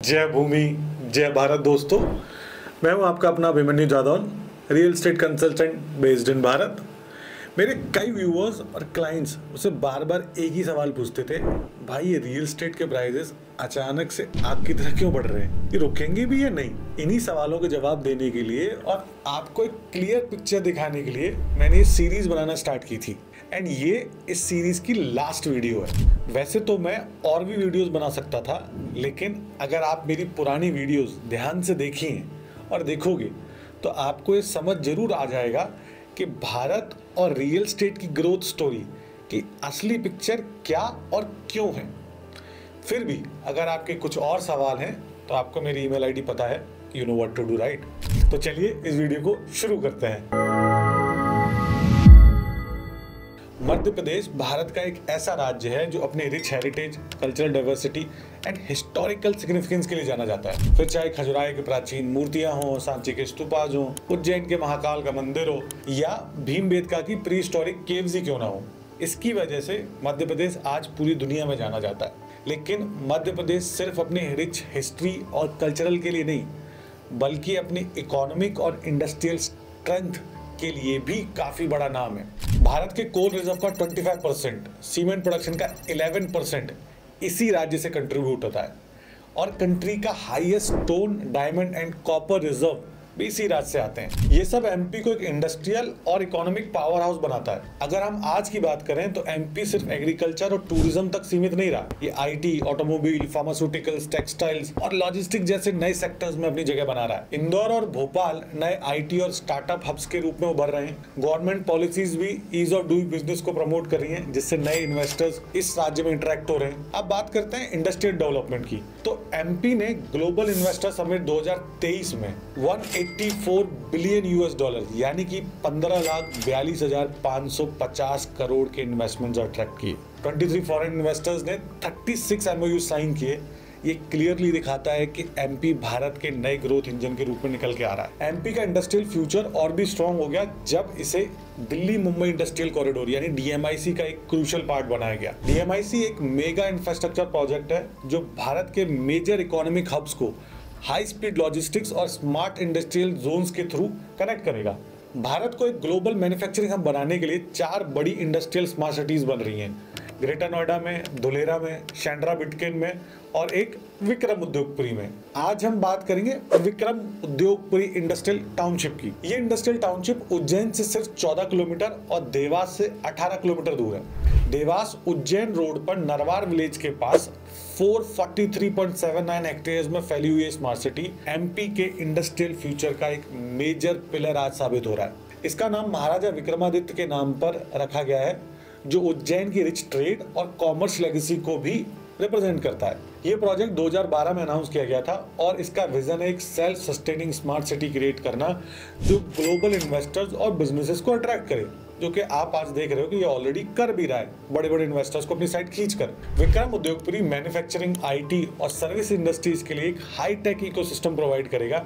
जय भूमि, जय भारत दोस्तों। मैं हूं आपका अपना Abhimanyu Jadaun, real estate consultant based in Bharat. मेरे कई व्यूअर्स और क्लाइंट्स मुझसे बार बार एक ही सवाल पूछते थे, भाई ये रियल एस्टेट के प्राइसेस अचानक से आग की तरह क्यों बढ़ रहे हैं, ये रुकेंगे भी या नहीं। इन्हीं सवालों के जवाब देने के लिए और आपको एक क्लियर पिक्चर दिखाने के लिए मैंने ये सीरीज बनाना स्टार्ट की थी एंड ये इस सीरीज की लास्ट वीडियो है। वैसे तो मैं और भी वीडियोस बना सकता था, लेकिन अगर आप मेरी पुरानी वीडियोस ध्यान से देखिए और देखोगे तो आपको ये समझ जरूर आ जाएगा कि भारत और रियल एस्टेट की ग्रोथ स्टोरी की असली पिक्चर क्या और क्यों है। फिर भी अगर आपके कुछ और सवाल हैं तो आपको मेरी ईमेल आईडी पता है, you know what to do right. तो चलिए इस वीडियो को शुरू करते हैं। मध्य प्रदेश भारत का एक ऐसा राज्य है जो अपने rich heritage, cultural diversity and historical significance के लिए जाना जाता है। फिर चाहे खजुराहो की प्राचीन मूर्तियां हो, सांची के स्तूपाज हो, उज्जैन के महाकाल का मंदिर हो या भीमबेटका की प्री हिस्टोरिक केव्स ही क्यों ना हो, इसकी वजह से मध्य प्रदेश आज पूरी दुनिया में जाना जाता है। लेकिन मध्य प्रदेश सिर्फ अपने रिच हिस्ट्री और कल्चरल के लिए नहीं, बल्कि अपनी इकोनॉमिक और इंडस्ट्रियल स्ट्रेंथ के लिए भी काफी बड़ा नाम है। भारत के कोल रिजर्व का 25%, सीमेंट प्रोडक्शन का 11% इसी राज्य से कंट्रीब्यूट होता है और कंट्री का highest stone, diamond and copper reserve भी इसी राज्य से आते हैं। ये सब एमपी को एक इंडस्ट्रियल और इकोनॉमिक पावर हाउस बनाता है। अगर हम आज की बात करें तो एमपी सिर्फ एग्रीकल्चर और टूरिज्म तक सीमित नहीं रहा, ये आईटी, ऑटोमोबाइल, फार्मास्यूटिकल्स, टेक्सटाइल्स और लॉजिस्टिक जैसे नए सेक्टर्स में अपनी जगह बना रहा है। इंदौर और भोपाल नए आईटी और स्टार्टअप हब्स के रूप में उभर रहे हैं। गवर्नमेंट पॉलिसीज भी ईज ऑफ डूइंग बिजनेस को प्रमोट कर रही है, जिससे नए इन्वेस्टर्स इस राज्य में इंटरेक्ट हो रहे हैं। अब बात करते हैं इंडस्ट्रियल डेवलपमेंट की। तो एमपी ने ग्लोबल इन्वेस्टर समिट 2023 में 184 बिलियन यूएस डॉलर यानी कि 15,42,550 करोड़ के इन्वेस्टमेंट्स अट्रैक्ट किए। 23 फॉरेन इन्वेस्टर्स ने 36 एमओयू साइन किए। ये क्लियरली दिखाता है कि एमपी भारत के नए ग्रोथ इंजन के रूप में निकल के आ रहा है। एमपी का इंडस्ट्रियल फ्यूचर और भी स्ट्रांग हो गया जब इसे दिल्ली मुंबई इंडस्ट्रियल कॉरिडोर यानी डीएमआईसी का एक क्रूशियल पार्ट बनाया गया। डीएमआईसी एक मेगा इंफ्रास्ट्रक्चर प्रोजेक्ट है जो भारत के मेजर इकोनॉमिक हब्स को हाई स्पीड लॉजिस्टिक्स और स्मार्ट इंडस्ट्रियल जोन्स के थ्रू कनेक्ट करेगा। भारत को एक ग्लोबल मैन्युफैक्चरिंग हब बनाने के लिए 4 बड़ी इंडस्ट्रियल स्मार्ट सिटीज बन रही हैं, ग्रेटर नोएडा में, धुलेरा में, शेंड्रा बिटकेन में और एक विक्रम उद्योगपुरी में। आज हम बात करेंगे विक्रम उद्योगपुरी इंडस्ट्रियल टाउनशिप की। ये इंडस्ट्रियल टाउनशिप उज्जैन से सिर्फ 14 किलोमीटर और देवास से 18 किलोमीटर दूर है। देवास उज्जैन रोड पर नरवार विलेज के पास 443.79 हेक्टेयर्स में फैली हुई स्मार्ट सिटी एमपी के इंडस्ट्रियल फ्यूचर का एक मेजर पिलर आज साबित हो रहा है। इसका नाम महाराजा विक्रमादित्य के नाम पर रखा गया है, जो उज्जैन की रिच ट्रेड और कॉमर्स लेगेसी को भी रिप्रेजेंट करता है। ये प्रोजेक्ट 2012 में अनाउंस किया गया था और इसका विजन है एक self sustaining smart city create करना जो ग्लोबल इन्वेस्टर्स और बिजनेसेस को अट्रैक्ट करे, जो कि आप आज देख रहे हो कि ये ऑलरेडी कर भी रहा है, बड़े बड़े इन्वेस्टर्स को अपनी साइड खींचकर। विक्रम उद्योगपुरी मैन्युफैक्चरिंग, आईटी और सर्विस इंडस्ट्रीज के लिए एक हाईटेक इकोसिस्टम प्रोवाइड करेगा।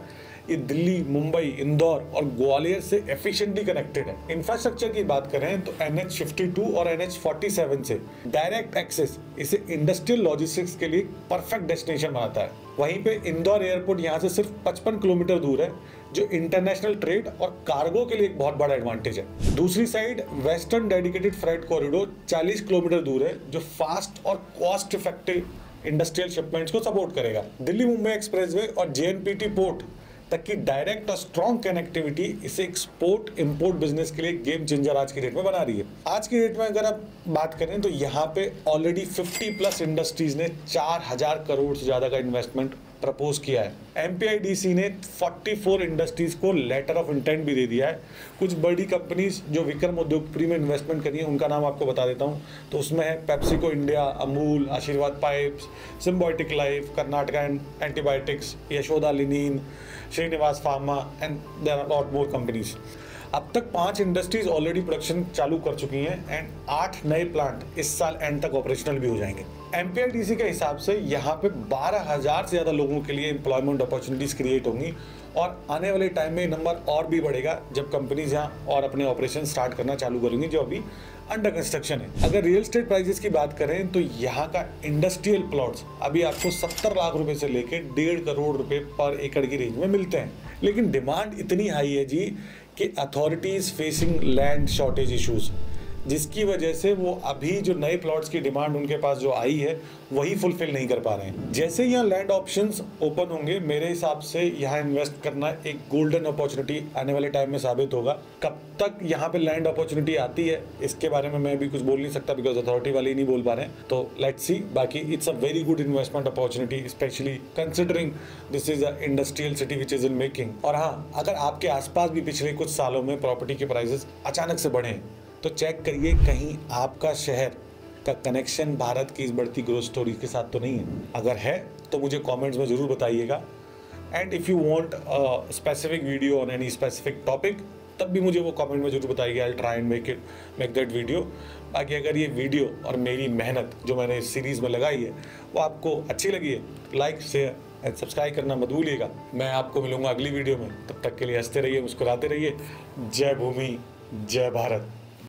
ये दिल्ली, मुंबई, इंदौर और ग्वालियर से एफिशिएंटली कनेक्टेड है। इंफ्रास्ट्रक्चर की बात करें तो NH52 और NH47 से डायरेक्ट एक्सेस इसे इंडस्ट्रियल लॉजिस्टिक्स के लिए परफेक्ट डेस्टिनेशन बनाता है। वहीं पे इंदौर एयरपोर्ट यहाँ से सिर्फ 55 किलोमीटर दूर है, जो इंटरनेशनल ट्रेड और कार्गो के लिए एक बहुत बड़ा एडवांटेज है। दूसरी side western dedicated freight corridor 40 kilometre दूर है, जो फास्ट और कॉस्ट इफेक्टिव इंडस्ट्रियल शिपमेंट्स को सपोर्ट करेगा। दिल्ली मुंबई एक्सप्रेसवे और JNPT पोर्ट तक की डायरेक्ट और स्ट्रॉन्ग कनेक्टिविटी इसे एक्सपोर्ट इंपोर्ट बिजनेस के लिए गेम चेंजर आज की डेट में बना रही है। आज की डेट में अगर आप बात करें तो यहाँ पे ऑलरेडी 50+ इंडस्ट्रीज ने 4000 करोड़ से ज्यादा का इन्वेस्टमेंट प्रपोज किया है। MPIDC ने 44 इंडस्ट्रीज को लेटर ऑफ इंटेंट भी दे दिया है। कुछ बड़ी कंपनीज जो विक्रम उद्योगपुरी में इन्वेस्टमेंट करी है उनका नाम आपको बता देता हूँ। तो उसमें है PepsiCo India, Amul, Ashirvad pipes, Symbiotic Life, Karnataka antibiotics, Yashoda linen, Srinivas pharma and there are lot more companies. अब तक 5 इंडस्ट्रीज ऑलरेडी प्रोडक्शन चालू कर चुकी हैं एंड 8 नए प्लांट इस साल एंड तक ऑपरेशनल भी हो जाएंगे। MPITC के हिसाब से यहाँ पे 12,000 से ज़्यादा लोगों के लिए एम्प्लॉयमेंट अपॉर्चुनिटीज क्रिएट होंगी और आने वाले टाइम में नंबर और भी बढ़ेगा जब कंपनीज यहाँ और अपने ऑपरेशन स्टार्ट करना चालू करेंगी जो अभी अंडर कंस्ट्रक्शन है। अगर रियल एस्टेट प्राइसेस की बात करें तो यहाँ का इंडस्ट्रियल प्लॉट्स अभी आपको 70 लाख रुपए से लेके 1.5 करोड़ रुपए पर एकड़ की रेंज में मिलते हैं, लेकिन डिमांड इतनी हाई है जी कि authorities facing land shortage issues, जिसकी वजह से वो अभी जो नए प्लॉट्स की डिमांड उनके पास जो आई है वही फुलफिल नहीं कर पा रहे हैं। जैसे यहाँ लैंड ऑप्शंस ओपन होंगे मेरे हिसाब से यहाँ इन्वेस्ट करना एक गोल्डन अपॉर्चुनिटी आने वाले टाइम में साबित होगा। कब तक यहाँ पे लैंड अपॉर्चुनिटी आती है इसके बारे में मैं भी कुछ बोल नहीं सकता बिकॉज अथॉरिटी वाले ही नहीं बोल पा रहे हैं, तो लेट्स सी। बाकी it's a very good investment opportunity specially considering this is a industrial city which is in making. और हाँ, अगर आपके आसपास भी पिछले कुछ सालों में प्रॉपर्टी के प्राइसेस अचानक से बढ़े तो चेक करिए कहीं आपका शहर का कनेक्शन भारत की इस बढ़ती ग्रोथ स्टोरी के साथ तो नहीं है। अगर है तो मुझे कमेंट्स में ज़रूर बताइएगा and if you want specific video on any specific topic तब भी मुझे वो कमेंट में जरूर बताइएगा। I try and make that video. बाकी अगर ये वीडियो और मेरी मेहनत जो मैंने इस सीरीज़ में लगाई है वो आपको अच्छी लगी है, लाइक शेयर एंड सब्सक्राइब करना मत भूलिएगा। मैं आपको मिलूंगा अगली वीडियो में, तब तक के लिए हंसते रहिए, मुस्कुराते रहिए। जय भूमि, जय भारत।